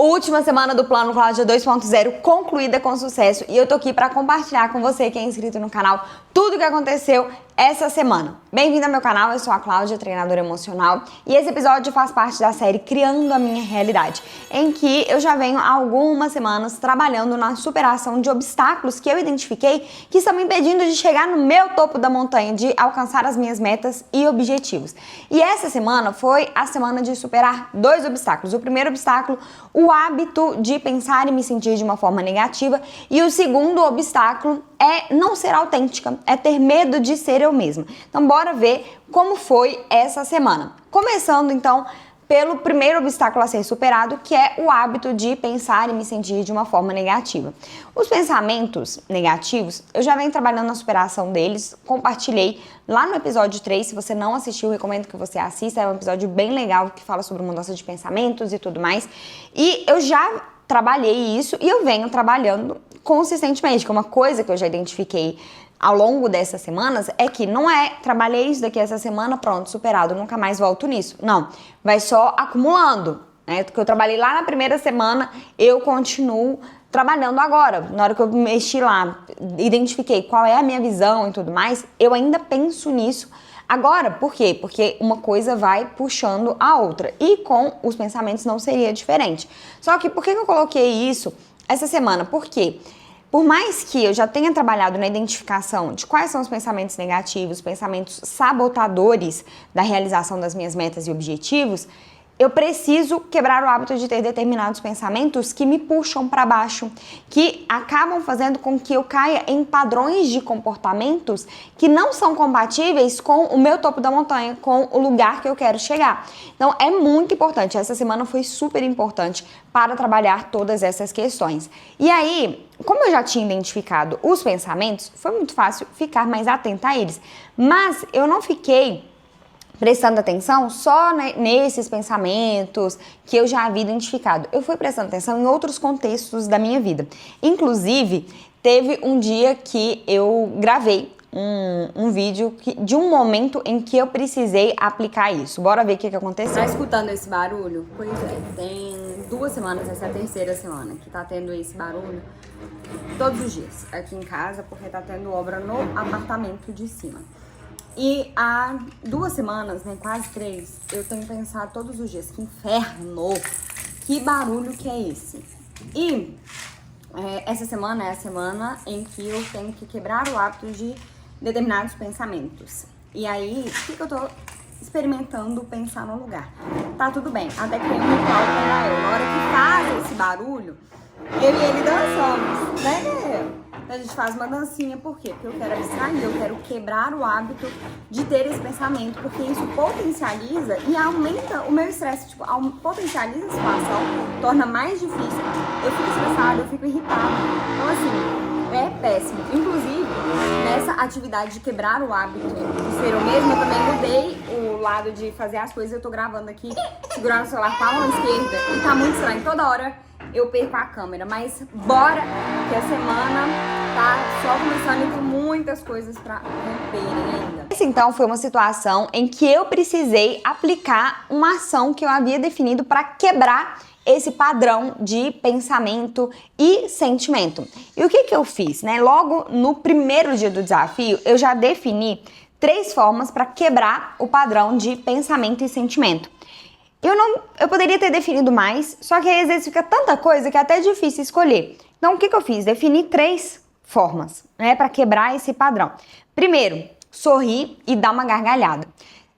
Última semana do Plano Cláudia 2.0 concluída com sucesso e eu tô aqui para compartilhar com você que é inscrito no canal tudo o que aconteceu essa semana. Bem-vindo ao meu canal, eu sou a Cláudia, treinadora emocional, e esse episódio faz parte da série Criando a Minha Realidade, em que eu já venho há algumas semanas trabalhando na superação de obstáculos que eu identifiquei que estão me impedindo de chegar no meu topo da montanha, de alcançar as minhas metas e objetivos. E essa semana foi a semana de superar dois obstáculos. O primeiro obstáculo, o hábito de pensar e me sentir de uma forma negativa, e o segundo obstáculo é não ser autêntica, é ter medo de ser eu mesma. Então bora ver como foi essa semana. Começando então pelo primeiro obstáculo a ser superado, que é o hábito de pensar e me sentir de uma forma negativa. Os pensamentos negativos, eu já venho trabalhando na superação deles, compartilhei lá no episódio 3, se você não assistiu, recomendo que você assista, é um episódio bem legal que fala sobre mudança de pensamentos e tudo mais. E eu já trabalhei isso e eu venho trabalhando consistentemente, que é uma coisa que eu já identifiquei ao longo dessas semanas, é que não é trabalhei isso daqui essa semana, pronto, superado, nunca mais volto nisso. Não, vai só acumulando, né? Porque eu trabalhei lá na primeira semana, eu continuo trabalhando agora. Na hora que eu mexi lá, identifiquei qual é a minha visão e tudo mais, eu ainda penso nisso agora. Por quê? Porque uma coisa vai puxando a outra. E com os pensamentos não seria diferente. Só que por que eu coloquei isso essa semana? Porque por mais que eu já tenha trabalhado na identificação de quais são os pensamentos negativos, pensamentos sabotadores da realização das minhas metas e objetivos, eu preciso quebrar o hábito de ter determinados pensamentos que me puxam para baixo, que acabam fazendo com que eu caia em padrões de comportamentos que não são compatíveis com o meu topo da montanha, com o lugar que eu quero chegar. Então é muito importante, essa semana foi super importante para trabalhar todas essas questões. E aí, como eu já tinha identificado os pensamentos, foi muito fácil ficar mais atenta a eles. Mas eu não fiquei prestando atenção só nesses pensamentos que eu já havia identificado. Eu fui prestando atenção em outros contextos da minha vida. Inclusive, teve um dia que eu gravei um vídeo de um momento em que eu precisei aplicar isso. Bora ver o que aconteceu. Tá escutando esse barulho? Pois é, tem 2 semanas, essa é a terceira semana que tá tendo esse barulho todos os dias aqui em casa, porque tá tendo obra no apartamento de cima. E há 2 semanas, né, quase 3, eu tenho pensado todos os dias, que inferno, que barulho que é esse? E essa semana é a semana em que eu tenho que quebrar o hábito de determinados pensamentos. E aí, o que eu tô experimentando pensar no lugar? Tá tudo bem, até que tem um ritual para eu. Na hora que faz esse barulho, eu e ele dançamos, né? A gente faz uma dancinha, por quê? Porque eu quero abstrair, eu quero quebrar o hábito de ter esse pensamento, porque isso potencializa e aumenta o meu estresse, tipo, potencializa a situação, torna mais difícil. Eu fico estressada, eu fico irritada. Então, assim, é péssimo. Inclusive, nessa atividade de quebrar o hábito de ser eu mesma, eu também mudei o lado de fazer as coisas. Eu tô gravando aqui, segurando o celular com a mão esquerda, e tá muito estranho. Toda hora eu perco a câmera, mas bora, que a semana tá só começando e com muitas coisas pra romperem ainda. Essa então foi uma situação em que eu precisei aplicar uma ação que eu havia definido para quebrar esse padrão de pensamento e sentimento. E o que eu fiz, né? Logo no primeiro dia do desafio, eu já defini 3 formas para quebrar o padrão de pensamento e sentimento. Eu poderia ter definido mais, só que aí às vezes fica tanta coisa que é até difícil escolher. Então o que eu fiz? Defini 3 formas, né, para quebrar esse padrão. Primeiro, sorrir e dar uma gargalhada.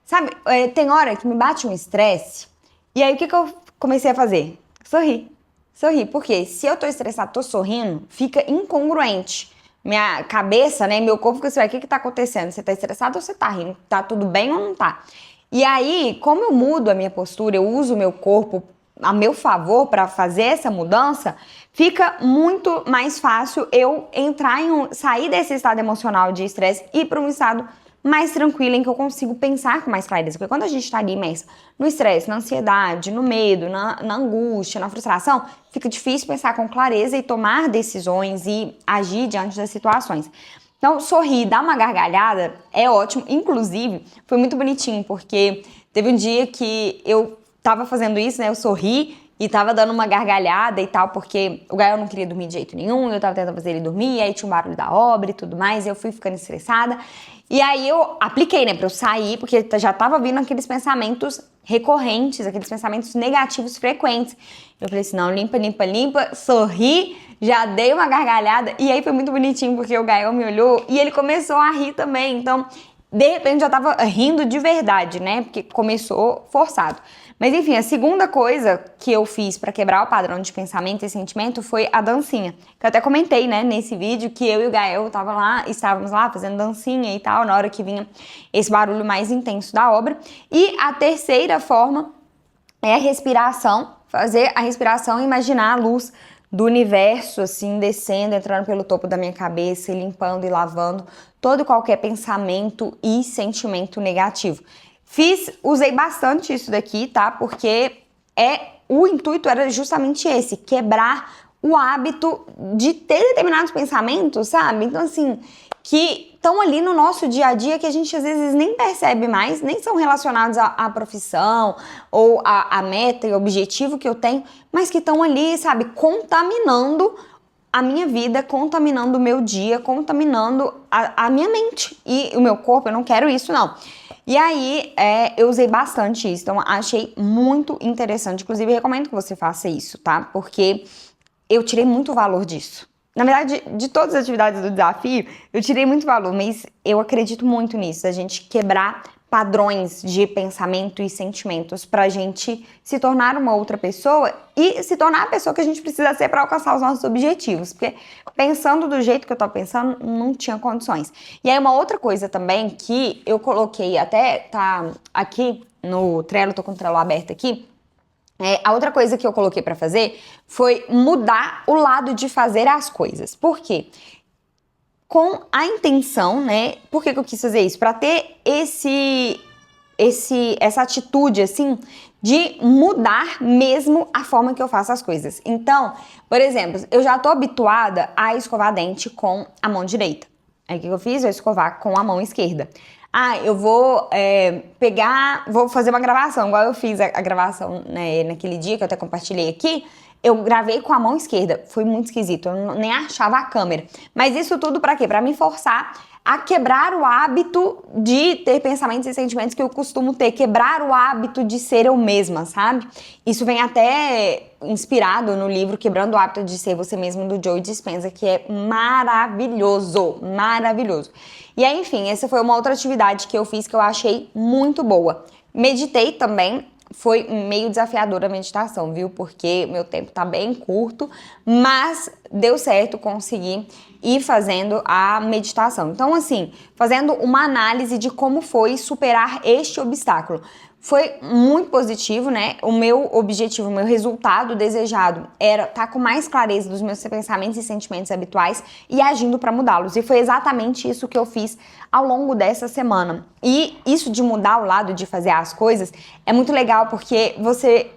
Sabe, tem hora que me bate um estresse, e aí o que eu comecei a fazer? Sorrir. Sorrir, porque se eu tô estressada, tô sorrindo, fica incongruente. Minha cabeça, né, meu corpo fica assim, o que tá acontecendo? Você tá estressado ou você tá rindo? Tá tudo bem ou não tá? E aí, como eu mudo a minha postura, eu uso o meu corpo a meu favor para fazer essa mudança, fica muito mais fácil eu sair desse estado emocional de estresse e ir para um estado mais tranquilo, em que eu consigo pensar com mais clareza. Porque quando a gente está ali imerso no estresse, na ansiedade, no medo, na angústia, na frustração, fica difícil pensar com clareza e tomar decisões e agir diante das situações. Então, sorrir, dar uma gargalhada é ótimo. Inclusive, foi muito bonitinho, porque teve um dia que eu tava fazendo isso, né? Eu sorri e tava dando uma gargalhada e tal, porque o Gael não queria dormir de jeito nenhum, eu tava tentando fazer ele dormir, e aí tinha um barulho da obra e tudo mais, e eu fui ficando estressada. E aí eu apliquei, né, pra eu sair, porque já tava vindo aqueles pensamentos recorrentes, aqueles pensamentos negativos frequentes. Eu falei assim, não, limpa, limpa, limpa, sorri, já dei uma gargalhada, e aí foi muito bonitinho, porque o Gael me olhou e ele começou a rir também, então, de repente, já tava rindo de verdade, né, porque começou forçado. Mas enfim, a segunda coisa que eu fiz pra quebrar o padrão de pensamento e sentimento foi a dancinha. Que eu até comentei, né, nesse vídeo, que eu e o Gael estávamos lá fazendo dancinha e tal, na hora que vinha esse barulho mais intenso da obra. E a terceira forma é a respiração, fazer a respiração e imaginar a luz do universo, assim, descendo, entrando pelo topo da minha cabeça, e limpando e lavando todo e qualquer pensamento e sentimento negativo. Usei bastante isso daqui, tá? Porque o intuito era justamente esse, quebrar o hábito de ter determinados pensamentos, sabe? Então, assim, que estão ali no nosso dia a dia, que a gente às vezes nem percebe mais, nem são relacionados à profissão ou à meta e objetivo que eu tenho, mas que estão ali, sabe, contaminando a minha vida, contaminando o meu dia, contaminando a minha mente e o meu corpo. Eu não quero isso, não. E aí, eu usei bastante isso, então achei muito interessante. Inclusive, recomendo que você faça isso, tá? Porque eu tirei muito valor disso. Na verdade, de todas as atividades do desafio, eu tirei muito valor, mas eu acredito muito nisso, a gente quebrar padrões de pensamento e sentimentos pra gente se tornar uma outra pessoa e se tornar a pessoa que a gente precisa ser para alcançar os nossos objetivos, porque pensando do jeito que eu tô pensando, não tinha condições. E aí uma outra coisa também que eu coloquei, até tá aqui no Trello, tô com o Trello aberto aqui, a outra coisa que eu coloquei pra fazer foi mudar o lado de fazer as coisas. Por quê? Com a intenção, né? Por que eu quis fazer isso? Pra ter essa atitude, assim, de mudar mesmo a forma que eu faço as coisas. Então, por exemplo, eu já tô habituada a escovar dente com a mão direita. Aí o que eu fiz? Eu escovar com a mão esquerda. Eu vou vou fazer uma gravação, igual eu fiz a gravação, né, naquele dia que eu até compartilhei aqui. Eu gravei com a mão esquerda, foi muito esquisito, eu nem achava a câmera. Mas isso tudo pra quê? Pra me forçar a quebrar o hábito de ter pensamentos e sentimentos que eu costumo ter, quebrar o hábito de ser eu mesma, sabe? Isso vem até inspirado no livro Quebrando o Hábito de Ser Você Mesmo, do Joe Dispenza, que é maravilhoso, maravilhoso. E aí, enfim, essa foi uma outra atividade que eu fiz que eu achei muito boa. Meditei também. Foi meio desafiadora a meditação, viu? Porque meu tempo tá bem curto, mas deu certo, consegui ir fazendo a meditação. Então, assim, fazendo uma análise de como foi superar este obstáculo. Foi muito positivo, né? O meu objetivo, o meu resultado desejado era estar com mais clareza dos meus pensamentos e sentimentos habituais e agindo para mudá-los. E foi exatamente isso que eu fiz ao longo dessa semana. E isso de mudar o lado de fazer as coisas é muito legal, porque você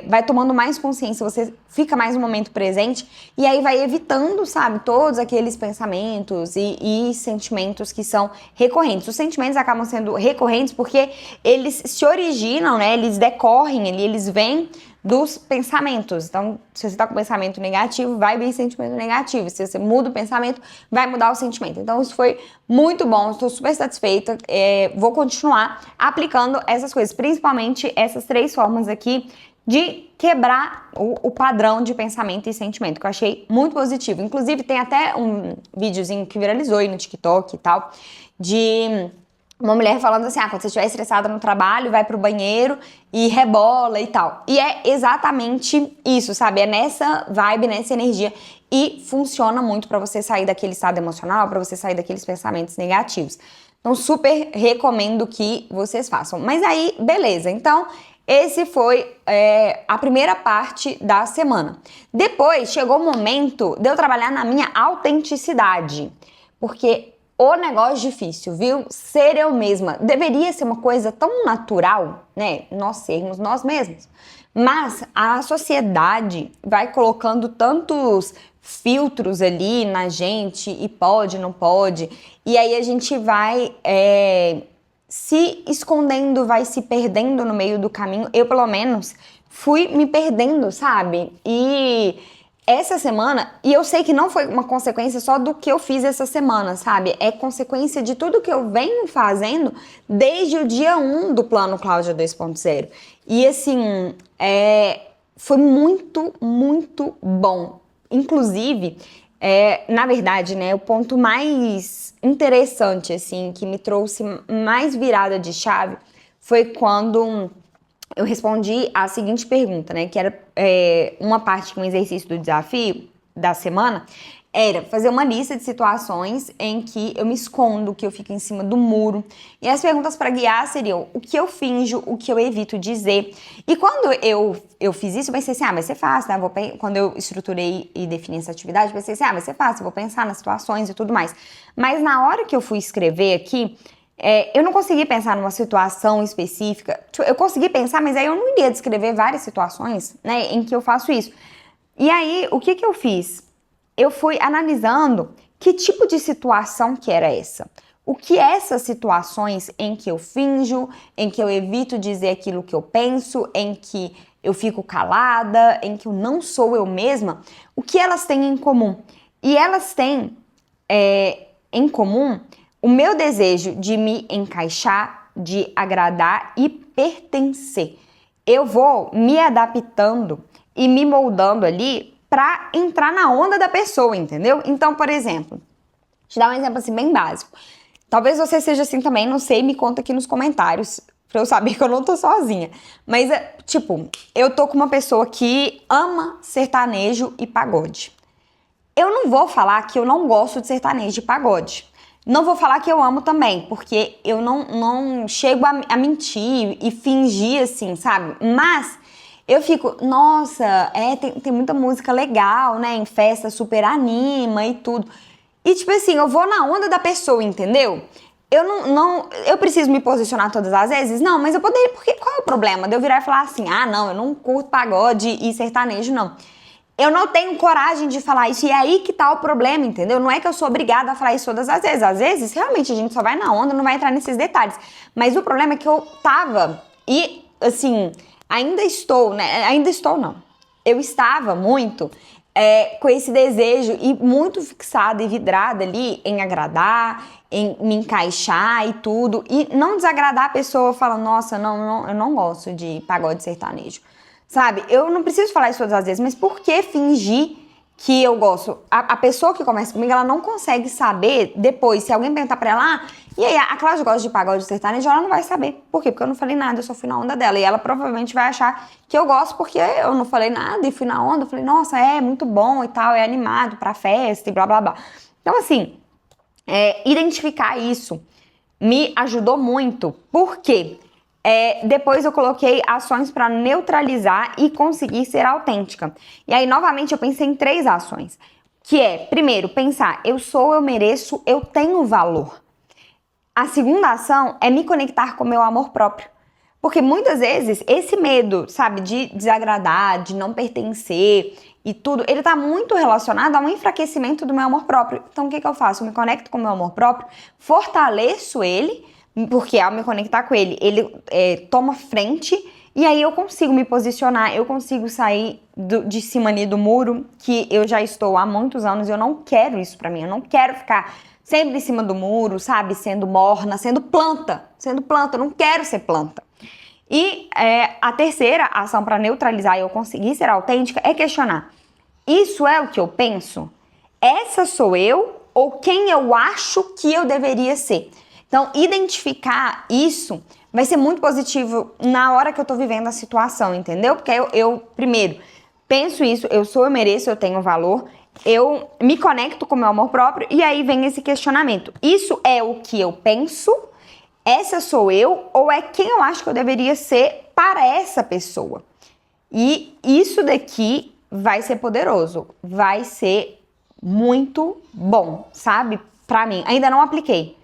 vai tomando mais consciência, você fica mais no momento presente e aí vai evitando, sabe, todos aqueles pensamentos e sentimentos que são recorrentes. Os sentimentos acabam sendo recorrentes porque eles se originam, né, eles decorrem, eles vêm dos pensamentos. Então, se você tá com pensamento negativo, vai vir sentimento negativo. Se você muda o pensamento, vai mudar o sentimento. Então, isso foi muito bom, estou super satisfeita. Vou continuar aplicando essas coisas, principalmente essas 3 formas aqui de quebrar o padrão de pensamento e sentimento, que eu achei muito positivo. Inclusive, tem até um videozinho que viralizou aí no TikTok e tal, de uma mulher falando assim, quando você estiver estressada no trabalho, vai pro banheiro e rebola e tal. E é exatamente isso, sabe? É nessa vibe, nessa energia. E funciona muito pra você sair daquele estado emocional, pra você sair daqueles pensamentos negativos. Então, super recomendo que vocês façam. Mas aí, beleza. Então, esse foi a primeira parte da semana. Depois, chegou o momento de eu trabalhar na minha autenticidade. Porque o negócio difícil, viu? Ser eu mesma. Deveria ser uma coisa tão natural, né? Nós sermos nós mesmos. Mas a sociedade vai colocando tantos filtros ali na gente, e pode, não pode. E aí a gente vai se escondendo, vai se perdendo no meio do caminho. Eu, pelo menos, fui me perdendo, sabe? E essa semana, e eu sei que não foi uma consequência só do que eu fiz essa semana, sabe? É consequência de tudo que eu venho fazendo desde o dia 1 do Plano Cláudia 2.0. E assim, foi muito, muito bom. Inclusive, na verdade, né, o ponto mais interessante, assim, que me trouxe mais virada de chave foi quando eu respondi a seguinte pergunta, né, que era uma parte, um exercício do desafio da semana, era fazer uma lista de situações em que eu me escondo, que eu fico em cima do muro. E as perguntas para guiar seriam o que eu finjo, o que eu evito dizer. E quando eu fiz isso, eu pensei assim, vai ser fácil, né? Quando eu estruturei e defini essa atividade, eu pensei assim, vai ser fácil, eu vou pensar nas situações e tudo mais. Mas na hora que eu fui escrever aqui, eu não consegui pensar numa situação específica. Eu consegui pensar, mas aí eu não iria descrever várias situações, né, em que eu faço isso. E aí, o que eu fiz? Eu fui analisando que tipo de situação que era essa. O que essas situações em que eu finjo, em que eu evito dizer aquilo que eu penso, em que eu fico calada, em que eu não sou eu mesma, o que elas têm em comum? E elas têm em comum o meu desejo de me encaixar, de agradar e pertencer. Eu vou me adaptando e me moldando ali pra entrar na onda da pessoa, entendeu? Então, por exemplo, te dar um exemplo assim bem básico. Talvez você seja assim também, não sei, me conta aqui nos comentários pra eu saber que eu não tô sozinha. Mas, tipo, eu tô com uma pessoa que ama sertanejo e pagode. Eu não vou falar que eu não gosto de sertanejo e pagode. Não vou falar que eu amo também, porque eu não chego a mentir e fingir assim, sabe? Mas eu fico, nossa, tem muita música legal, né? Em festa super anima e tudo. E tipo assim, eu vou na onda da pessoa, entendeu? Eu eu preciso me posicionar todas as vezes? Não, mas eu poderia, porque qual é o problema de eu virar e falar assim, não, eu não curto pagode e sertanejo, não. Eu não tenho coragem de falar isso, e é aí que tá o problema, entendeu? Não é que eu sou obrigada a falar isso todas as vezes. Às vezes, realmente, a gente só vai na onda, não vai entrar nesses detalhes. Mas o problema é que eu tava, e assim, ainda estou, né? Ainda estou, não. Eu estava muito com esse desejo e muito fixada e vidrada ali em agradar, em me encaixar e tudo. E não desagradar a pessoa falando, nossa, não, eu não gosto de pagode sertanejo. Sabe, eu não preciso falar isso todas as vezes, mas por que fingir que eu gosto? A pessoa que começa comigo, ela não consegue saber depois, se alguém perguntar pra ela, e aí, a Cláudia gosta de pagode sertanejo, ela não vai saber. Por quê? Porque eu não falei nada, eu só fui na onda dela. E ela provavelmente vai achar que eu gosto porque eu não falei nada e fui na onda. Eu falei, nossa, é muito bom e tal, é animado pra festa e blá, blá, blá. Então, assim, identificar isso me ajudou muito. Por quê? Depois eu coloquei ações para neutralizar e conseguir ser autêntica. E aí, novamente, eu pensei em 3 ações. Que primeiro, pensar, eu sou, eu mereço, eu tenho valor. A segunda ação é me conectar com o meu amor próprio. Porque muitas vezes, esse medo, sabe, de desagradar, de não pertencer e tudo, ele tá muito relacionado a um enfraquecimento do meu amor próprio. Então, o que eu faço? Eu me conecto com o meu amor próprio, fortaleço ele, porque ao me conectar com ele, ele toma frente e aí eu consigo me posicionar, eu consigo sair de cima ali do muro, que eu já estou há muitos anos e eu não quero isso pra mim, eu não quero ficar sempre em cima do muro, sabe, sendo morna, sendo planta, eu não quero ser planta. E a terceira ação para neutralizar e eu conseguir ser autêntica é questionar, isso é o que eu penso? Essa sou eu ou quem eu acho que eu deveria ser? Então, identificar isso vai ser muito positivo na hora que eu tô vivendo a situação, entendeu? Porque eu primeiro, penso isso, eu sou, eu mereço, eu tenho valor, eu me conecto com o meu amor próprio e aí vem esse questionamento. Isso é o que eu penso? Essa sou eu ou é quem eu acho que eu deveria ser para essa pessoa? E isso daqui vai ser poderoso, vai ser muito bom, sabe? Pra mim, ainda não apliquei.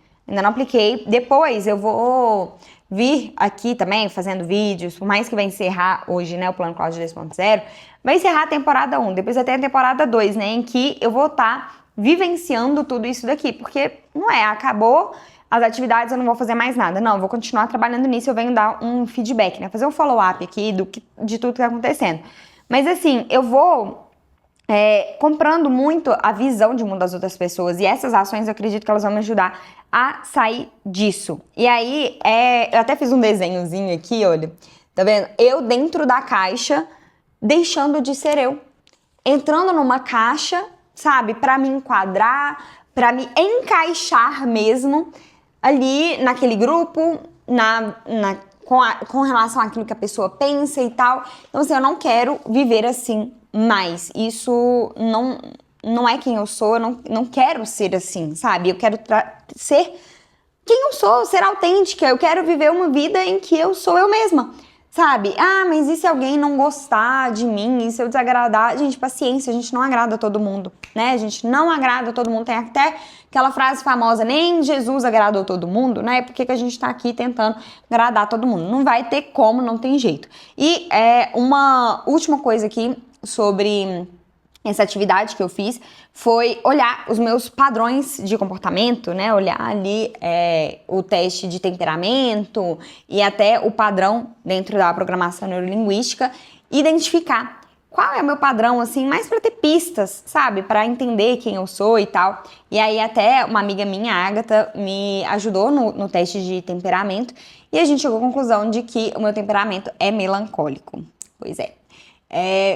Depois eu vou vir aqui também fazendo vídeos, por mais que vai encerrar hoje, né, o Plano Cláudia 2.0, vai encerrar a temporada 1, depois vai ter a temporada 2, né, em que eu vou estar vivenciando tudo isso daqui, porque não acabou as atividades eu não vou fazer mais nada. Não, eu vou continuar trabalhando nisso, eu venho dar um feedback, né? Fazer um follow-up aqui de tudo que tá acontecendo. Mas assim, eu vou comprando muito a visão de mundo das outras pessoas. E essas ações eu acredito que elas vão me ajudar a sair disso. E aí, eu até fiz um desenhozinho aqui, olha. Tá vendo? Eu dentro da caixa, deixando de ser eu. Entrando numa caixa, sabe? Pra me enquadrar, pra me encaixar mesmo ali naquele grupo, com relação àquilo que a pessoa pensa e tal. Então, assim, eu não quero viver assim mais. Isso não é quem eu sou, eu não quero ser assim, sabe? Eu quero ser quem eu sou, ser autêntica. Eu quero viver uma vida em que eu sou eu mesma, sabe? Ah, mas e se alguém não gostar de mim? E se eu desagradar? Gente, paciência, a gente não agrada todo mundo, né? A gente não agrada todo mundo. Tem até aquela frase famosa, nem Jesus agradou todo mundo, né? Por que a gente tá aqui tentando agradar todo mundo? Não vai ter como, não tem jeito. E uma última coisa aqui sobre essa atividade que eu fiz foi olhar os meus padrões de comportamento, né? Olhar ali o teste de temperamento e até o padrão dentro da programação neurolinguística, identificar qual é o meu padrão, assim, mais para ter pistas, sabe? Para entender quem eu sou e tal. E aí até uma amiga minha, a Agatha, me ajudou no teste de temperamento e a gente chegou à conclusão de que o meu temperamento é melancólico. Pois é.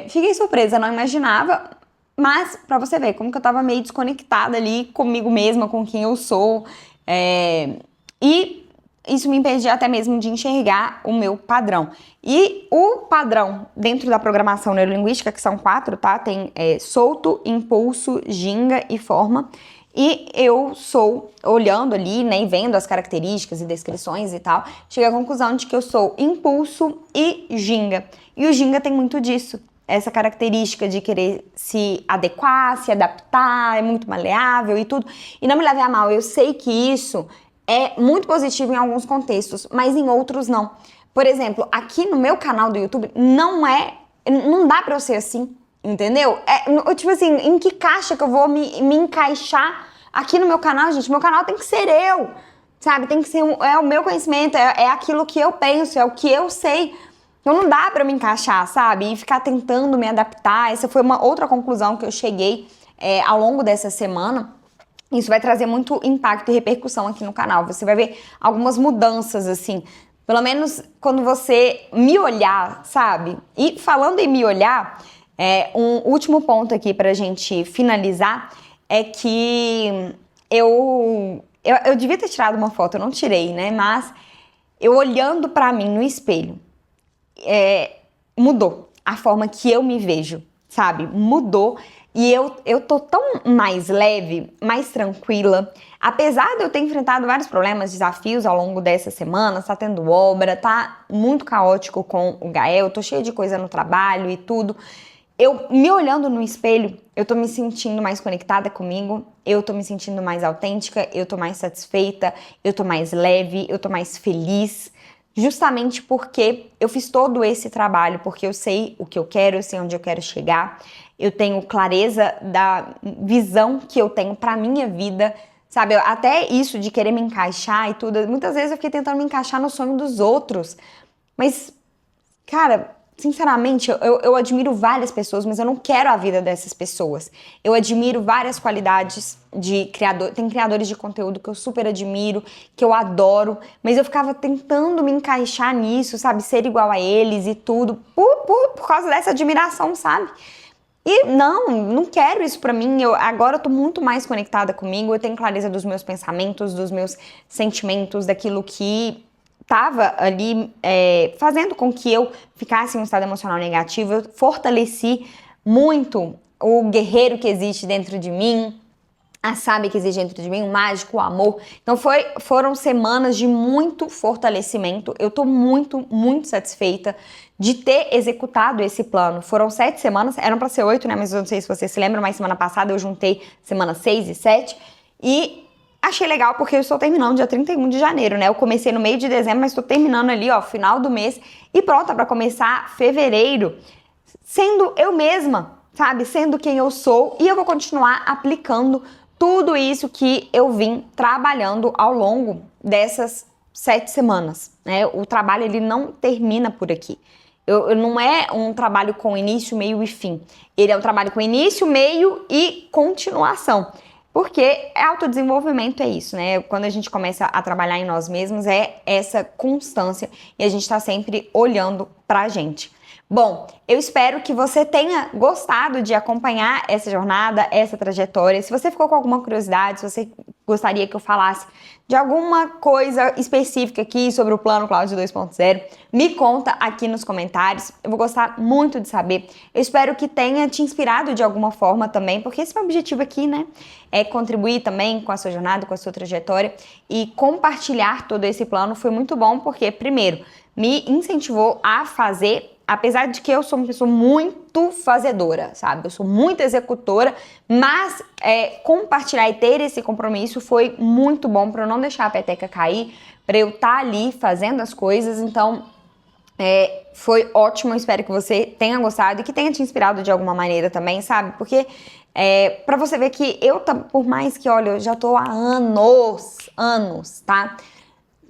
Fiquei surpresa, não imaginava, mas pra você ver como que eu tava meio desconectada ali comigo mesma, com quem eu sou, e isso me impedia até mesmo de enxergar o meu padrão. E o padrão dentro da programação neurolinguística, que são 4, tá? Tem solto, impulso, ginga e forma. E eu sou, olhando ali, né, e vendo as características e descrições e tal, cheguei à conclusão de que eu sou impulso e ginga. E o ginga tem muito disso, essa característica de querer se adequar, se adaptar, é muito maleável e tudo. E não me leve a mal, eu sei que isso é muito positivo em alguns contextos, mas em outros não. Por exemplo, aqui no meu canal do YouTube não dá pra eu ser assim. Entendeu? Tipo assim, em que caixa que eu vou me encaixar aqui no meu canal, gente? Meu canal tem que ser eu, sabe? Tem que ser o meu conhecimento, é aquilo que eu penso, é o que eu sei. Então não dá pra me encaixar, sabe? E ficar tentando me adaptar. Essa foi uma outra conclusão que eu cheguei ao longo dessa semana. Isso vai trazer muito impacto e repercussão aqui no canal. Você vai ver algumas mudanças, assim. Pelo menos quando você me olhar, sabe? E falando em me olhar, um último ponto aqui pra gente finalizar é que eu devia ter tirado uma foto, eu não tirei, né? Mas eu olhando pra mim no espelho, mudou a forma que eu me vejo, sabe? Mudou. E eu tô tão mais leve, mais tranquila. Apesar de eu ter enfrentado vários problemas, desafios ao longo dessa semana, tá tendo obra, tá muito caótico com o Gael, tô cheia de coisa no trabalho e tudo. Eu me olhando no espelho, eu tô me sentindo mais conectada comigo, eu tô me sentindo mais autêntica, eu tô mais satisfeita, eu tô mais leve, eu tô mais feliz. Justamente porque eu fiz todo esse trabalho, porque eu sei o que eu quero, eu sei onde eu quero chegar, eu tenho clareza da visão que eu tenho pra minha vida, sabe? Até isso de querer me encaixar e tudo, muitas vezes eu fiquei tentando me encaixar no sonho dos outros, mas, cara, sinceramente, eu admiro várias pessoas, mas eu não quero a vida dessas pessoas. Eu admiro várias qualidades de criador, tem criadores de conteúdo que eu super admiro, que eu adoro, mas eu ficava tentando me encaixar nisso, sabe? Ser igual a eles e tudo, por causa dessa admiração, sabe? E não quero isso pra mim. Agora eu tô muito mais conectada comigo, eu tenho clareza dos meus pensamentos, dos meus sentimentos, daquilo que tava ali fazendo com que eu ficasse em um estado emocional negativo. Eu fortaleci muito o guerreiro que existe dentro de mim, a sábia que existe dentro de mim, o mágico, o amor. Então foram semanas de muito fortalecimento. Eu tô muito, muito satisfeita de ter executado esse plano. Foram 7 semanas, eram pra ser 8, né? Mas eu não sei se você se lembra, mas semana passada eu juntei semana 6 e 7 e achei legal porque eu estou terminando dia 31 de janeiro, né? Eu comecei no meio de dezembro, mas estou terminando ali, ó, final do mês e pronta pra começar fevereiro sendo eu mesma, sabe? Sendo quem eu sou, e eu vou continuar aplicando tudo isso que eu vim trabalhando ao longo dessas 7 semanas, né? O trabalho, ele não termina por aqui. Não é um trabalho com início, meio e fim. Ele é um trabalho com início, meio e continuação. Porque autodesenvolvimento é isso, né? Quando a gente começa a trabalhar em nós mesmos, é essa constância e a gente tá sempre olhando pra gente. Bom, eu espero que você tenha gostado de acompanhar essa jornada, essa trajetória. Se você ficou com alguma curiosidade, se você gostaria que eu falasse de alguma coisa específica aqui sobre o Plano Cláudio 2.0, me conta aqui nos comentários. Eu vou gostar muito de saber. Eu espero que tenha te inspirado de alguma forma também, porque esse é o meu objetivo aqui, né? É contribuir também com a sua jornada, com a sua trajetória, e compartilhar todo esse plano foi muito bom, porque, primeiro, me incentivou a fazer. Apesar de que eu sou uma pessoa muito fazedora, sabe? Eu sou muito executora, mas compartilhar e ter esse compromisso foi muito bom para eu não deixar a peteca cair, para eu estar ali fazendo as coisas. Então, foi ótimo. Eu espero que você tenha gostado e que tenha te inspirado de alguma maneira também, sabe? Porque para você ver que por mais que, olha, eu já tô há anos, tá?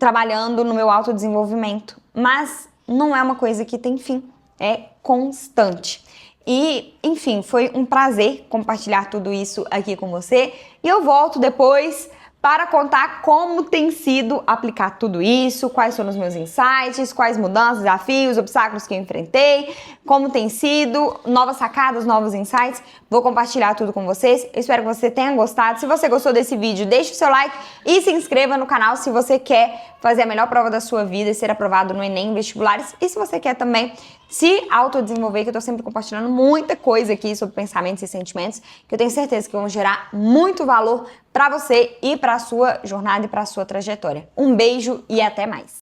Trabalhando no meu autodesenvolvimento, mas não é uma coisa que tem fim, é constante. E, enfim, foi um prazer compartilhar tudo isso aqui com você. E eu volto depois para contar como tem sido aplicar tudo isso, quais foram os meus insights, quais mudanças, desafios, obstáculos que eu enfrentei, como tem sido, novas sacadas, novos insights. Vou compartilhar tudo com vocês. Eu espero que você tenha gostado. Se você gostou desse vídeo, deixe o seu like e se inscreva no canal se você quer fazer a melhor prova da sua vida e ser aprovado no Enem, vestibulares. E se você quer também se autodesenvolver, que eu tô sempre compartilhando muita coisa aqui sobre pensamentos e sentimentos, que eu tenho certeza que vão gerar muito valor para você e para a sua jornada e para a sua trajetória. Um beijo e até mais!